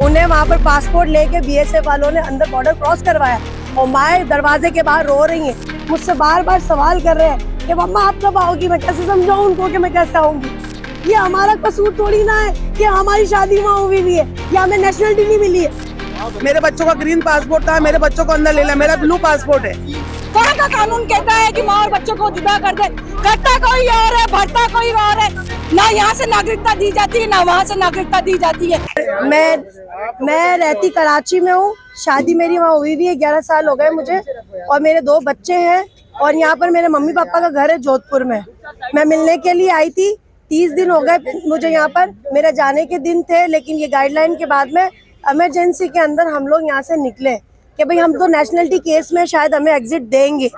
उन्हें वहाँ पर पासपोर्ट लेके बीएसएफ वालों ने अंदर बॉर्डर क्रॉस करवाया और माए दरवाजे के बाहर रो रही हैं, मुझसे बार बार सवाल कर रहे हैं कि मम्मा आप कब आओगी। मैं कैसे समझाऊं उनको कि मैं कैसे आऊंगी। ये हमारा कसूर थोड़ी ना है कि हमारी शादी वहाँ हुई भी है या हमें नेशनलिटी नहीं मिली है। मेरे बच्चों का ग्रीन पासपोर्ट था, मेरे बच्चों को अंदर ले लिया, मेरा ब्लू पासपोर्ट है। कहाँ का कानून कहता है कि माँ और बच्चों को जुदा कर दे? करता कोई और है, भरता कोई और है। ना यहाँ से नागरिकता दी जाती है, ना वहाँ से नागरिकता दी जाती है। मैं रहती कराची में हूँ, शादी मेरी वहाँ हुई भी है, 11 साल हो गए मुझे और मेरे 2 बच्चे हैं और यहाँ पर मेरे मम्मी पापा का घर है जोधपुर में। मैं मिलने के लिए आई थी, 30 दिन हो गए मुझे यहाँ पर, मेरे जाने के दिन थे, लेकिन ये गाइडलाइन के बाद में इमरजेंसी के अंदर हम लोग यहाँ से निकले कि भाई हम तो नेशनलिटी केस में शायद हमें एग्जिट देंगे।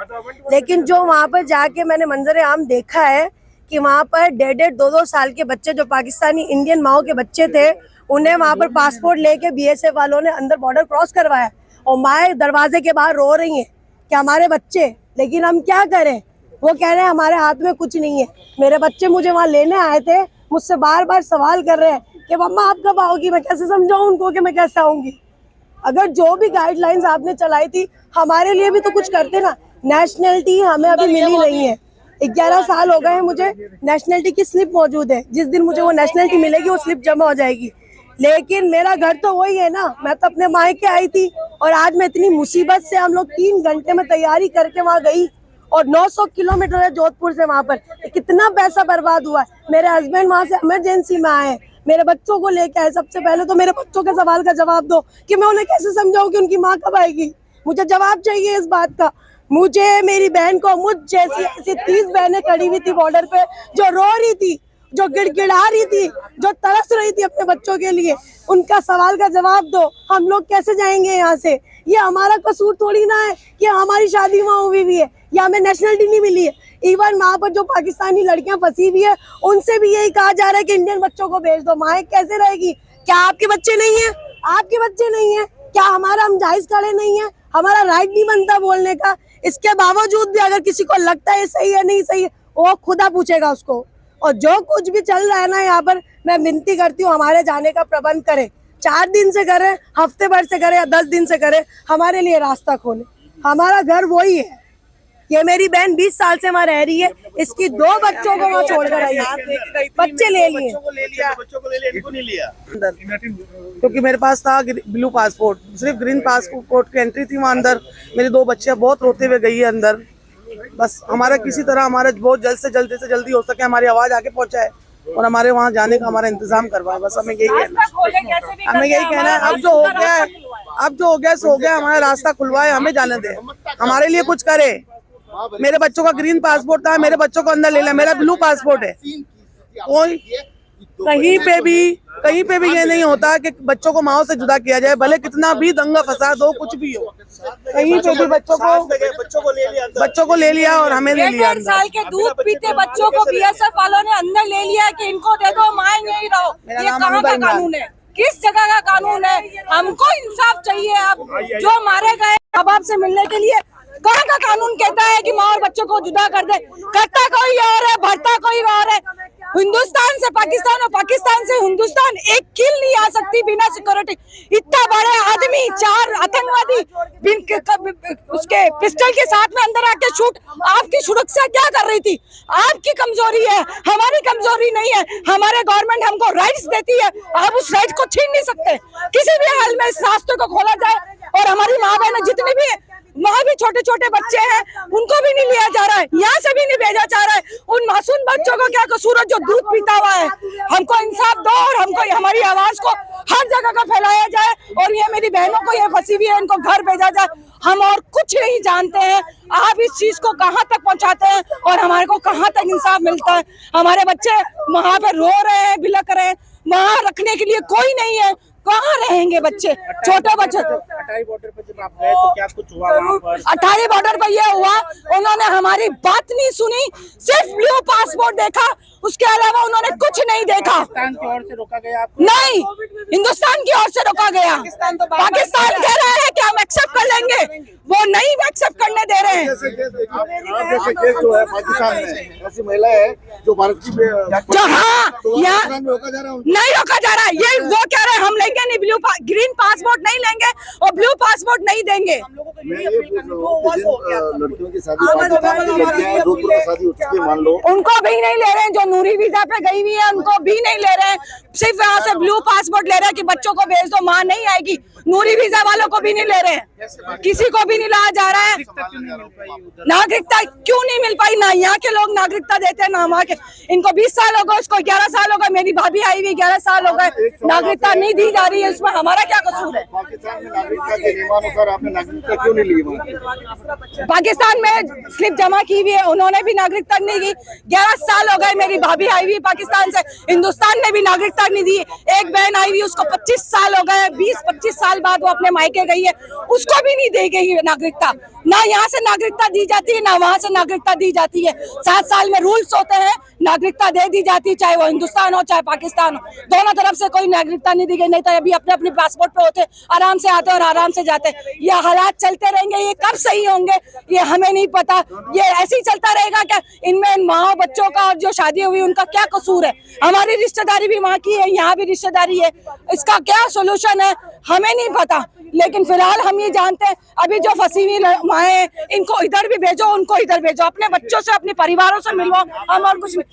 लेकिन जो वहाँ पर जाके मैंने मंजर आम देखा है कि वहाँ पर 1.5-2 साल के बच्चे जो पाकिस्तानी इंडियन माओ के बच्चे थे, उन्हें वहाँ पर पासपोर्ट लेके बीएसएफ वालों ने अंदर बॉर्डर क्रॉस करवाया और माए दरवाजे के बाहर रो रही हैं कि हमारे बच्चे। लेकिन हम क्या करें, वो कह रहे हैं हमारे हाथ में कुछ नहीं है। मेरे बच्चे मुझे वहाँ लेने आए थे, मुझसे बार बार सवाल कर रहे हैं कि मम्मा आप कब आओगी। मैं कैसे समझाऊं उनको कि मैं कैसे आऊंगी। अगर जो भी गाइडलाइंस आपने चलाई थी हमारे लिए भी तो कुछ करते ना। नेशनलिटी हमें अभी मिली नहीं है, 11 साल हो गए हैं मुझे। नेशनलिटी की स्लिप मौजूद है, जिस दिन मुझे वो नेशनलिटी मिलेगी वो स्लिप जमा हो जाएगी। लेकिन मेरा घर तो वही है ना, मैं तो अपने मायके आई थी और आज मैं इतनी मुसीबत से, हम लोग 3 घंटे में तैयारी करके वहाँ गई और 900 किलोमीटर है जोधपुर से वहाँ पर। कितना पैसा बर्बाद हुआ है। मेरे हस्बैंड वहाँ से इमरजेंसी में आए, मेरे बच्चों को लेके आए। सबसे पहले तो मेरे बच्चों के सवाल का जवाब दो कि मैं उन्हें कैसे समझाऊं कि उनकी माँ कब आएगी। मुझे जवाब चाहिए इस बात का। मुझे, मेरी बहन को, मुझ जैसी ऐसी 30 बहनें खड़ी हुई थी बॉर्डर पे, जो रो रही थी, जो गिड़गिड़ा रही थी, जो तरस रही थी अपने बच्चों के लिए। उनका सवाल का जवाब दो। हम लोग कैसे जाएंगे यहाँ से? ये हमारा कसूर थोड़ी ना है कि हमारी शादी वहाँ हुई भी है या हमें नेशनलिटी नहीं मिली है। इवन वहाँ पर जो पाकिस्तानी लड़कियां फंसी हुई है, उनसे भी यही कहा जा रहा है कि इंडियन बच्चों को भेज दो। माँ कैसे रहेगी? क्या आपके बच्चे नहीं है? आपके बच्चे नहीं है क्या? हमारा हम जायज खड़े नहीं है? हमारा राइट नहीं बनता बोलने का? इसके बावजूद भी अगर किसी को लगता है सही है नहीं सही है, वो खुदा पूछेगा उसको। और जो कुछ भी चल रहा है ना यहाँ पर, मैं विनती करती हूँ हमारे जाने का प्रबंध करें। 4 दिन से करें, हफ्ते भर से करें या 10 दिन से करें, हमारे लिए रास्ता खोले। हमारा घर वही है। ये मेरी बहन 20 साल से वहाँ रह रही है, इसकी 2 बच्चों को वहाँ छोड़कर आई है। बच्चे ले लिए, बच्चों को ले लिया, इनको नहीं लिया अंदर, क्योंकि मेरे पास था ब्लू पासपोर्ट। सिर्फ ग्रीन पासपोर्ट की एंट्री थी वहाँ अंदर। मेरे 2 बच्चे बहुत रोते हुए गई है अंदर। बस हमारा किसी तरह, हमारा बहुत जल्द से जल्दी हो सके हमारी आवाज आगे पहुँचाए और हमारे वहाँ जाने का हमारा इंतजाम करवाए। बस हमें यही कहना है। अब जो हो गया सो हो गया। हमारा रास्ता खुलवाए, हमें जाने दे, हमारे लिए कुछ करे। मेरे बच्चों का ग्रीन पासपोर्ट था, मेरे बच्चों को अंदर ले लिया, मेरा ब्लू पासपोर्ट है। कोई कहीं पे भी ये नहीं होता कि बच्चों को माँ से जुदा किया जाए, भले कितना भी दंगा फसाद हो, कुछ भी हो। कहीं पे भी बच्चों को ले लिया और हमें ले लिया। 1.5 साल के दूध पीते बच्चों को बीएसएफ वालों ने अंदर ले लिया कि इनको दे दो, माँ यहीं रहो। ये कहाँ का कानून है? किस जगह का कानून है? हमको इंसाफ चाहिए। अब जो मारे गए माँ बाप से मिलने के लिए, कहाँ का कानून कहता है कि माँ और बच्चों को जुदा कर दे? करता कोई और है, भरता कोई और है। हिंदुस्तान से पाकिस्तान और पाकिस्तान से हिंदुस्तान एक किल नहीं आ सकती बिना सिक्योरिटी। इतना बड़े आदमी, 4 आतंकवादी उसके पिस्टल के साथ में अंदर आके शूट। आपकी सुरक्षा क्या कर रही थी? आपकी कमजोरी है, हमारी कमजोरी नहीं है। हमारे गवर्नमेंट हमको राइट्स देती है, आप उस राइट को छीन नहीं सकते। किसी भी हाल में इस रास्ते को खोला जाए और हमारी माँ बहन जितने भी वहाँ भी छोटे छोटे बच्चे हैं, उनको भी नहीं लिया जा रहा है, यहाँ से भी नहीं भेजा जा रहा है। उन मासूम बच्चों को क्या कसूर है जो दूध पीता हुआ है? हमको इंसाफ दो और हमको हमारी आवाज को हर जगह का फैलाया जाए और ये मेरी बहनों को ये फंसी हुई है, इनको घर भेजा जाए। हम और कुछ नहीं जानते हैं, आप इस चीज को कहाँ तक पहुँचाते हैं और हमारे को कहाँ तक इंसाफ मिलता है? हमारे बच्चे वहाँ पे रो रहे हैं, बिलक रहे हैं, वहाँ रखने के लिए कोई नहीं है। कहाँ रहेंगे बच्चे, छोटे बच्चे? अटारी बॉर्डर पर जब आप गए तो क्या कुछ हुआ वहाँ पर? अटारी बॉर्डर पर यह हुआ, उन्होंने हमारी बात नहीं सुनी, सिर्फ ब्लू पासपोर्ट देखा, उसके अलावा उन्होंने कुछ नहीं देखा। पाकिस्तान की ओर से रोका गया आपको? नहीं, हिंदुस्तान की ओर से रोका गया। पाकिस्तान कह रहे हैं कि हम एक्सेप्ट कर लेंगे, वो नहीं एक्सेप्ट करने दे रहे हैं। जैसे केस जो है पाकिस्तान में, ऐसी महिला है जो भारत की जो हाँ यहाँ रोका जा रहा है नहीं रोका जा रहा है। ये वो कह रहे हैं हम लेंगे नहीं, ग्रीन पासपोर्ट नहीं लेंगे और ब्लू पासपोर्ट नहीं देंगे। मैं ये पूछ रहा हूँ कि जिन लड़कियों की शादी जोधपुर में शादी हो चुकी है, मान लो उनको भी नहीं ले रहे हैं। जो नूरी वीजा पे गई हुई है उनको भी नहीं ले रहे हैं। सिर्फ यहाँ से ब्लू पासपोर्ट ले रहे हैं कि बच्चों को भेज दो, माँ नहीं आएगी। नूरी वीजा वालों को भी नहीं ले रहे हैं, किसी को भी नहीं लाया जा रहा है। नागरिकता क्यों नहीं मिल पाई? ना यहाँ के लोग नागरिकता देते हैं ना वहाँ के। इनको 20 साल हो गए, उसको 11 साल हो गए। मेरी भाभी आई हुई 11 साल हो गए, नागरिकता नहीं दी जा रही है। इसमें हमारा क्या कसूर है? पाकिस्तान में नागरिकता के नियमानुसार आपने नागरिकता क्यों नहीं ली? पाकिस्तान में स्लिप जमा की हुई है, उन्होंने भी नागरिकता नहीं दी। 11 साल हो गए, मेरी भाभी आई हुई पाकिस्तान से, हिंदुस्तान ने भी नागरिकता नहीं दी। एक बहन आई हुई, उसको 25 साल हो गए, 20-25 साल बाद वो अपने मायके गई है, उसको भी नहीं दी गई नागरिकता। ना यहाँ से नागरिकता दी जाती है ना वहाँ से नागरिकता दी जाती है। 7 साल में रूल्स होते हैं, नागरिकता दे दी जाती है, चाहे वो हिंदुस्तान हो चाहे पाकिस्तान हो। दोनों तरफ से कोई नागरिकता नहीं दी गई। नहीं तो अभी अपने अपने पासपोर्ट पे होते, आराम से आते और आराम से जाते। ये हालात चलते रहेंगे, ये कब सही होंगे ये हमें नहीं पता। ये ऐसे ही चलता रहेगा क्या? इनमें माँ बच्चों का और जो शादी हुई उनका क्या कसूर है? हमारी रिश्तेदारी भी वहाँ की है, यहाँ भी रिश्तेदारी है। इसका क्या सोल्यूशन है हमें नहीं पता। लेकिन फिलहाल हम ये जानते हैं अभी जो फंसी हुई माएँ, इनको इधर भी भेजो, उनको इधर भेजो, अपने बच्चों से अपने परिवारों से मिलवाओ, हम और कुछ नहीं।